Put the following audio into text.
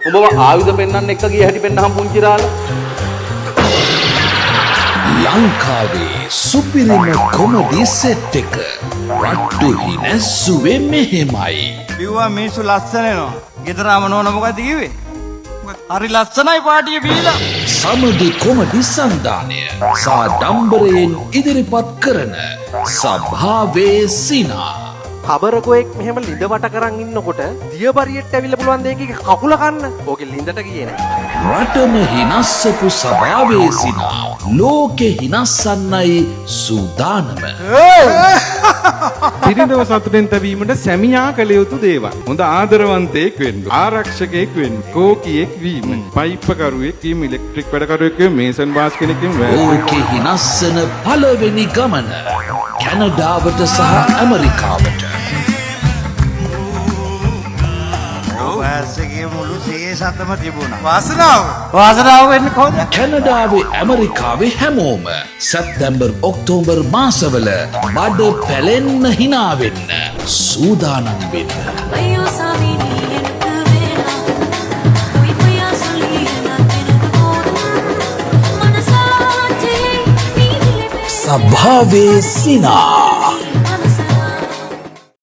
උඹව ආයුධ පෙන්වන්න එක්ක ගිය හැටි පෙන්නහම් පුංචි රාලා. ලංකාවේ සුපිරිම කොමඩි සෙට් එක රට්ටු හිනැස්සුවේ මෙහෙමයි. බිව්වා මිනිස්සු ලස්සන වෙනවා. ගෙදරම නෝන මොකද කිව්වේ? හරි ලස්සනයි පාටිය බීලා. සමගි කොමඩි සංදානය සාඩම්බරයෙන් ඉදිරිපත් කරන සභාවේ සිනා. කබරකෝෙක් මෙහෙම ලිඳ වට කරන් ඉන්නකොට දියබරියට ඇවිල්ලා පුළුවන් දෙයක කකුල කන්න. ඕකේ ලිඳට ගියේ නෑ. රටම හිනස්සපු සභාවේ සිනා ලෝකෙ හිනස්සන්නයි සූදානම. පිරිනව සතුටෙන් තැබීමට සැමියා කළ යුතු දේවල්. හොඳ ආදරවන්තයෙක් වෙන්න, ආරක්ෂකයෙක් වෙන්න, කෝකියෙක් වීම, පයිප්පකරුවෙක් වීම, ඉලෙක්ට්‍රික් වැඩකරුවෙක් වීම, මේසන් බාස් කෙනෙක් වීම. ඕකෙ හිනස්සන පළවෙනි ගමන කැනඩාවට සහ ඇමරිකාවට. වාසගේ මුළු සේසතම තිබුණා. වාසනාව වෙන්නේ කොහොමද? කැනඩාවේ ඇමරිකාවේ හැමෝම සැප්තැම්බර් ඔක්තෝබර් මාසවල බඩ පැලෙන්න හිනාවෙන්න සූදානම් වෙන්න. සභාවේ සිනා